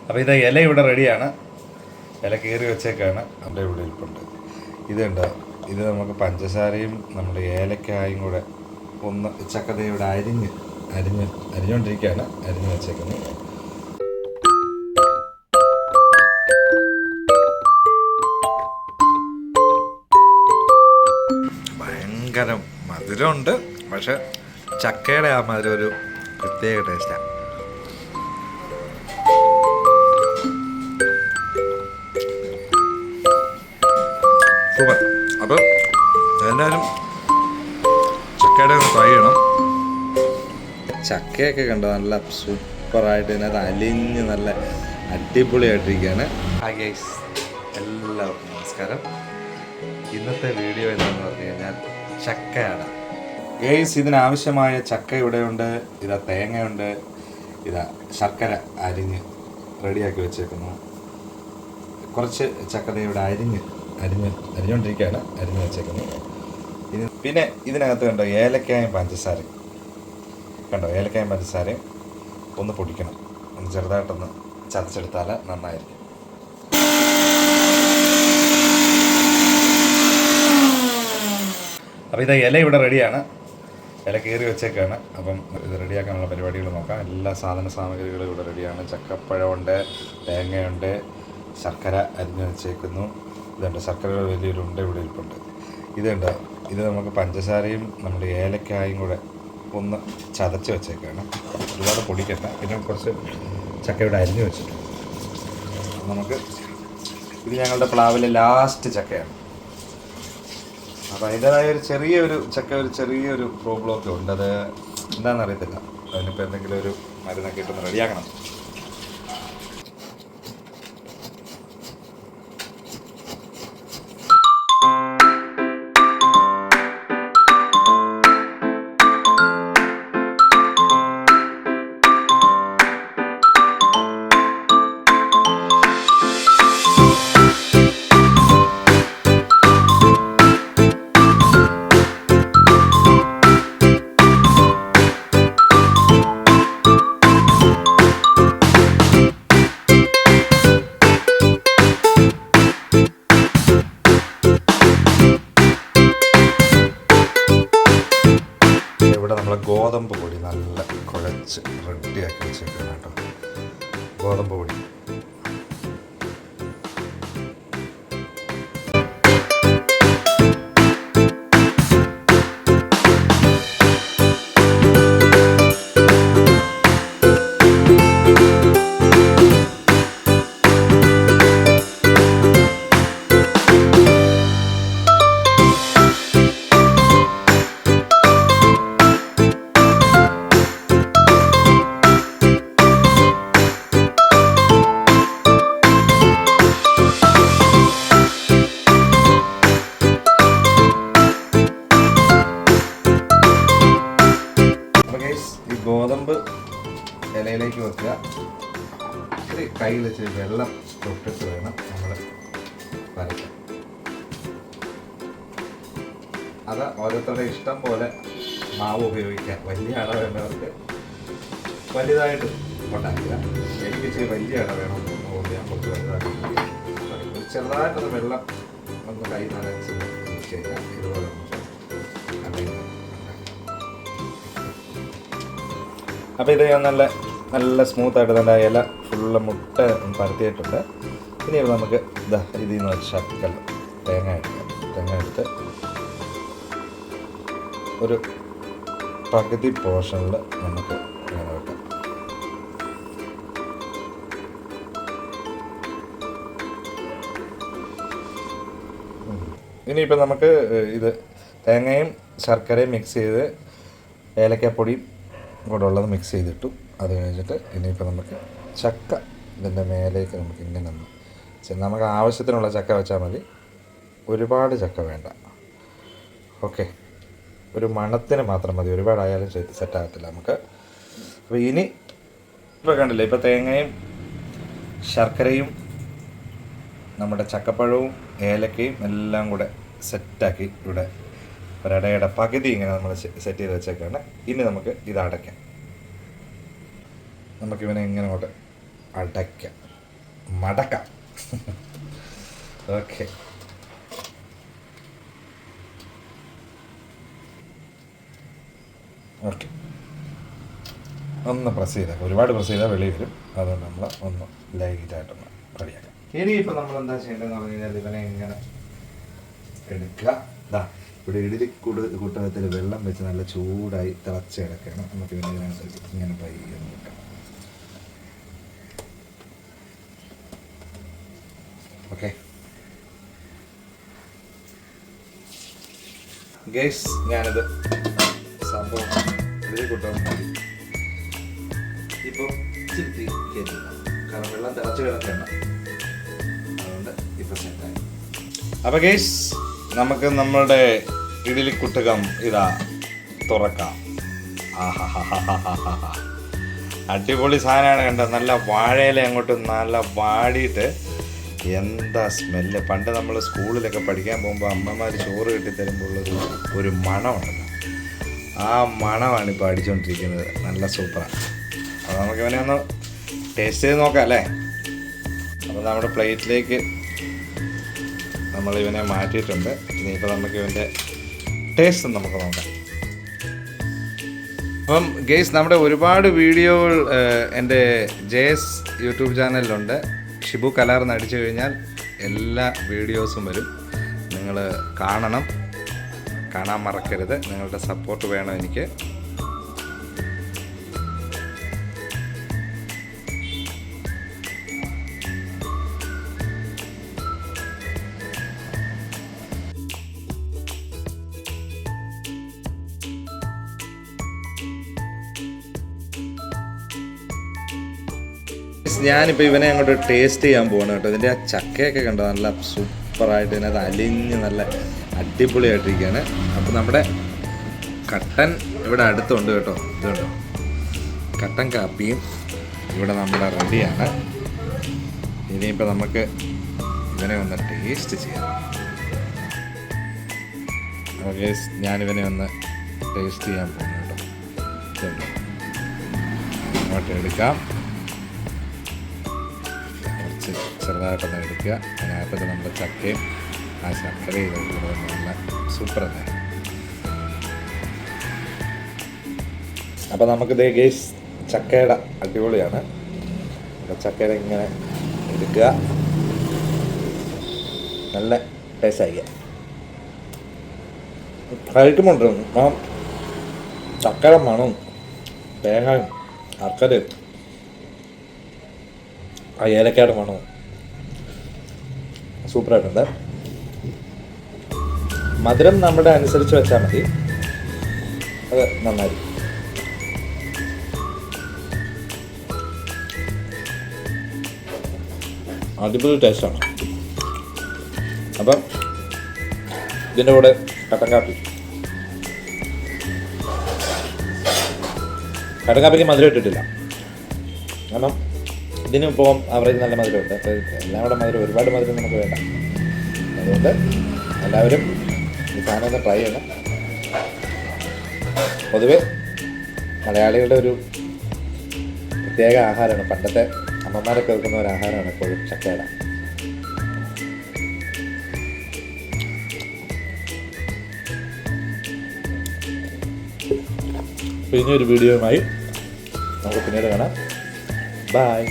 അപ്പോൾ ഇത് ഇല ഇവിടെ റെഡിയാണ്. ഇല കീറി വെച്ചേക്കാണ്. അവിടെ ഇവിടെ ഇരിപ്പുണ്ട്. ഇതുണ്ട്. ഇത് നമുക്ക് പഞ്ചസാരയും നമ്മുടെ ഏലക്കായും കൂടെ ഒന്ന് ചക്കത ഇവിടെ അരിഞ്ഞുകൊണ്ടിരിക്കുകയാണ്. അരിഞ്ഞ് വെച്ചേക്കുന്നത്. ഭയങ്കര മധുരമുണ്ട്, പക്ഷെ ചക്കയുടെ ആ മധുരം ഒരു പ്രത്യേക ടേസ്റ്റാണ്. സൂപ്പർ. അപ്പോൾ എന്തായാലും ചക്കയുടെ ഒന്ന് ട്രൈ ചെയ്യണം. ചക്കയൊക്കെ കണ്ടോ, നല്ല സൂപ്പറായിട്ട് ഇതിനകത്ത് അലിഞ്ഞ് നല്ല അടിപൊളിയായിട്ടിരിക്കുകയാണ്. ഹായ് ഗൈസ്, എല്ലാവർക്കും നമസ്കാരം. ഇന്നത്തെ വീഡിയോ എന്താണെന്ന് പറഞ്ഞു കഴിഞ്ഞാൽ ചക്കയാണ് ഗൈസ്. ഇതിനാവശ്യമായ ചക്ക ഇവിടെയുണ്ട്. ഇതാ തേങ്ങയുണ്ട്. ഇതാ ശർക്കര റെഡിയാക്കി വെച്ചേക്കുന്നു. കുറച്ച് ചക്കത ഇവിടെ അരിഞ്ഞുകൊണ്ടിരിക്കുകയാണ്. അരിഞ്ഞ് വെച്ചേക്കുന്നു. പിന്നെ ഇതിനകത്ത് കണ്ടോ ഏലക്കായും പഞ്ചസാരയും കണ്ടോ. ഏലക്കായും പഞ്ചസാരയും ഒന്ന് പൊടിക്കണം. ഒന്ന് ചെറുതായിട്ടൊന്ന് ചതച്ചെടുത്താൽ നന്നായിരിക്കും. അപ്പോൾ ഇത് ഇല ഇവിടെ റെഡിയാണ്. ഇല കീറി വെച്ചേക്കാണ്. അപ്പം ഇത് റെഡിയാക്കാനുള്ള പരിപാടികൾ നോക്കാം. എല്ലാ സാധന സാമഗ്രികളും ഇവിടെ റെഡിയാണ്. ചക്കപ്പഴമുണ്ട്, തേങ്ങയുണ്ട്, ശർക്കര അരിഞ്ഞ് വെച്ചേക്കുന്നു. ഇതുണ്ട്, ശർക്കരയുടെ വലിയൊരു ഉണ്ട ഇവിടെ ഇരിപ്പുണ്ട്. ഇതുണ്ട്. ഇത് നമുക്ക് പഞ്ചസാരയും നമ്മുടെ ഏലക്കായും കൂടെ ഒന്ന് ചതച്ച് വെച്ചേക്കാണ്. ഒരുപാട് പൊടിക്കണ്ട. പിന്നെ കുറച്ച് ചക്ക ഇവിടെ അരിഞ്ഞ് വെച്ചിട്ടുണ്ട്. നമുക്ക് ഇത് ഞങ്ങളുടെ പ്ലാവിലെ ലാസ്റ്റ് ചക്കയാണ്. അപ്പോൾ അതിൻ്റേതായ ഒരു ചെറിയൊരു പ്രോബ്ലമൊക്കെ ഉണ്ട്. അത് എന്താണെന്ന് അറിയത്തില്ല. അതിനിപ്പോൾ എന്തെങ്കിലും ഒരു മരുന്നൊക്കെ ഇട്ടൊന്ന് റെഡിയാക്കണം. ഇവിടെ നമ്മൾ ഗോതമ്പ് പൊടി നല്ല കുഴച്ച് റെഡിയാക്കി വെച്ചേക്കണം കേട്ടോ. ഗോതമ്പ് പൊടി ഗോതമ്പ് ഇലയിലേക്ക് വെക്കുക. ഇത്തിരി കയ്യിൽ വെച്ച് വെള്ളം തൊട്ടിട്ട് വേണം നമ്മൾ വരയ്ക്കാൻ. അത് ഓരോരുത്തരുടെ ഇഷ്ടം പോലെ മാവ് ഉപയോഗിക്കാം. വലിയ അട വേണ്ടവർക്ക് വലുതായിട്ട് ഉണ്ടാക്കുക. എനിക്ക് ഇച്ചിരി വലിയ അട വേണം. ഞാൻ കുറച്ച് വലുതായിട്ട് ചെറുതായിട്ടൊന്ന് വെള്ളം ഒന്ന് കൈ നനച്ച് കഴിഞ്ഞാൽ ഇതുപോലെ അപ്പോൾ ഇത് ഞാൻ നല്ല സ്മൂത്തായിട്ട് തന്നെ ഇല ഫുള്ള് മുട്ട പരത്തിയിട്ടുണ്ട്. ഇനി നമുക്ക് ഇതിൽ നിന്ന് ഒരു ശർക്കര തേങ്ങ എടുത്ത് ഒരു പകുതി പോർഷനിൽ നമുക്ക് ഇങ്ങനെ വെക്കാം. ഇനിയിപ്പോൾ നമുക്ക് ഇത് തേങ്ങയും ശർക്കരയും മിക്സ് ചെയ്ത് ഏലക്കാപ്പൊടിയും കൂടെ ഉള്ളത് മിക്സ് ചെയ്തിട്ടു. അത് കഴിഞ്ഞിട്ട് ഇനിയിപ്പോൾ നമുക്ക് ചക്ക ഇതിൻ്റെ മേലേക്ക് നമുക്ക് ഇങ്ങനെ നമുക്ക് ആവശ്യത്തിനുള്ള ചക്ക വെച്ചാൽ മതി. ഒരുപാട് ചക്ക വേണ്ട. ഓക്കെ, ഒരു മണത്തിന് മാത്രം മതി. ഒരുപാടായാലും സെറ്റാകത്തില്ല നമുക്ക്. അപ്പോൾ ഇനി ഇപ്പോൾ കണ്ടില്ലേ, ഇപ്പോൾ തേങ്ങയും ശർക്കരയും നമ്മുടെ ചക്കപ്പഴവും ഏലക്കയും എല്ലാം കൂടെ സെറ്റാക്കി ഇവിടെ ഒരടയുടെ പകുതി ഇങ്ങനെ നമ്മൾ സെറ്റ് ചെയ്ത് വെച്ചേക്കാണ്. ഇനി നമുക്ക് ഇത് അടയ്ക്കാം. നമുക്കിവനെ ഇങ്ങനെ അങ്ങോട്ട് അടയ്ക്കാം. മടക്കാം. Okay, okay. ഒന്ന് പ്രസ് ചെയ്താൽ, ഒരുപാട് പ്രസ് ചെയ്താൽ വെളിയിൽ വരും. അതുകൊണ്ട് നമ്മൾ ഒന്ന് ലൈറ്റായിട്ടൊന്ന് റെഡിയാക്കാം. ഇനിയിപ്പോൾ നമ്മൾ എന്താ ചെയ്യേണ്ടതെന്ന് പറഞ്ഞു കഴിഞ്ഞാൽ ഇവനെ ഇങ്ങനെ എടുക്കുക. ഇതാ ഇവിടെ ഇഡലി കൂട്ടത്തിൽ വെള്ളം വെച്ച് നല്ല ചൂടായി തിളച്ച് കിടക്കുകയാണ്. നമുക്ക് ഇവനെ ഇതിനകത്ത് ഇങ്ങനെ പയ്യെ വെക്കാം. ഓക്കെ ഗൈസ്, ഞാനിത് സംഭവം ഇഡലി കൂട്ടാൻ മതി. ഇപ്പോൾ ഇച്ചിരി കയറ്റില്ല, കാരണം വെള്ളം തിളച്ച് കിടക്കുകയാണ്. അതുകൊണ്ട് ഇപ്പോൾ സെറ്റായി. അപ്പോൾ ഗൈസ്, നമുക്ക് നമ്മളുടെ ഇഡലി കുട്ടകം ഇതാ തുറക്കാം. അടിപൊളി സാധനമാണ്. കണ്ടത് നല്ല വാഴയില അങ്ങോട്ട് നല്ല വാടിയിട്ട് എന്താ സ്മെല്ല്. പണ്ട് നമ്മൾ സ്കൂളിലൊക്കെ പഠിക്കാൻ പോകുമ്പോൾ അമ്മമാർ ചോറ് കെട്ടിത്തരുമ്പോൾ ഒരു മണമുണ്ടല്ലോ, ആ മണമാണ് ഇപ്പോൾ അടിച്ചുകൊണ്ടിരിക്കുന്നത്. നല്ല സൂപ്പറാണ്. അപ്പോൾ നമുക്ക് ഇവനെ ഒന്ന് ടേസ്റ്റ് ചെയ്ത് നോക്കാം അല്ലേ. അപ്പോൾ നമ്മുടെ പ്ലേറ്റിലേക്ക് നമ്മൾ ഇവനെ മാറ്റിയിട്ടുണ്ട്. ഇനിയിപ്പോൾ നമുക്ക് ഇവൻ്റെ ടേസ്റ്റ് നമുക്ക് നോക്കാം. അപ്പം ഗെയ്സ്, നമ്മുടെ ഒരുപാട് വീഡിയോകൾ എൻ്റെ ജെഎസ് യൂട്യൂബ് ചാനലിലുണ്ട്. ഷിബു കലാർ എന്ന് അടിച്ചു കഴിഞ്ഞാൽ എല്ലാ വീഡിയോസും വരും. നിങ്ങൾ കാണാൻ മറക്കരുത്. നിങ്ങളുടെ സപ്പോർട്ട് വേണം എനിക്ക്. ഞാനിപ്പോൾ ഇവനെ അങ്ങോട്ട് ടേസ്റ്റ് ചെയ്യാൻ പോകണം കേട്ടോ. ഇതിൻ്റെ ആ ചക്കയൊക്കെ കണ്ടോ, നല്ല സൂപ്പറായിട്ട് ഇതിനകത്ത് അലിഞ്ഞ് നല്ല അടിപൊളിയായിട്ടിരിക്കുകയാണ്. അപ്പോൾ നമ്മുടെ കട്ടൻ ഇവിടെ അടുത്തുണ്ട് കേട്ടോ. ഇത് കണ്ടോ, കട്ടൻ കാപ്പിയും ഇവിടെ നമ്മുടെ റെഡിയാണ്. ഇനിയിപ്പോൾ നമുക്ക് ഇവനെ ഒന്ന് ടേസ്റ്റ് ചെയ്യാം. ഓക്കെ, ഞാനിവനെ ഒന്ന് ടേസ്റ്റ് ചെയ്യാൻ പോകുന്നു കേട്ടോ. ഇതുണ്ടോ, അങ്ങോട്ട് എടുക്കാം. ചെറുതായിട്ടൊന്ന് എടുക്കുക. അതിനകത്തൊക്കെ നമ്മുടെ ചക്കയും ആ ശർക്കരയും ഇതൊക്കെ നല്ല സൂപ്പറല്ലേ. അപ്പോൾ നമുക്കിത് ഗേസ് ചക്കയുടെ അടിപൊളിയാണ്. അപ്പോൾ ചക്കയുടെ ഇങ്ങനെ എടുക്കുക, നല്ല ടേസ്റ്റായിരിക്കുക. കഴിക്കുമ്പോണ്ട് ആ ചക്കയുടെ മണവും തേങ്ങയും ശർക്കരയും ആ ഏലക്കയുടെ മണവും സൂപ്പറായിട്ടുണ്ട്. മധുരം നമ്മുടെ അനുസരിച്ച് വെച്ചാൽ മതി, അത് നന്നായിരിക്കും. അടിപൊളി ടേസ്റ്റാണ്. അപ്പം ഇതിൻ്റെ കൂടെ കട്ടൻ കാപ്പി. കട്ടൻ കാപ്പിക്ക് മധുരം ഇട്ടിട്ടില്ല, കാരണം ഇതിന് ഇപ്പോൾ ആവറേജ് നല്ല മധുരമുണ്ട്. അപ്പോൾ എല്ലാം കൂടെ മധുരം, ഒരുപാട് മധുരം നമുക്ക് വേണ്ട. അതുകൊണ്ട് എല്ലാവരും ഈ സാധനം ഒന്ന് ട്രൈ ചെയ്യണം. പൊതുവെ മലയാളികളുടെ ഒരു പ്രത്യേക ആഹാരമാണ്, പണ്ടത്തെ അമ്മമാരൊക്കെ വെക്കുന്ന ഒരു ആഹാരമാണ് എപ്പോഴും ചക്കയട. അപ്പോൾ ഇനിയൊരു വീഡിയോയുമായി നമുക്ക് പിന്നീട് കാണാം. ബൈ.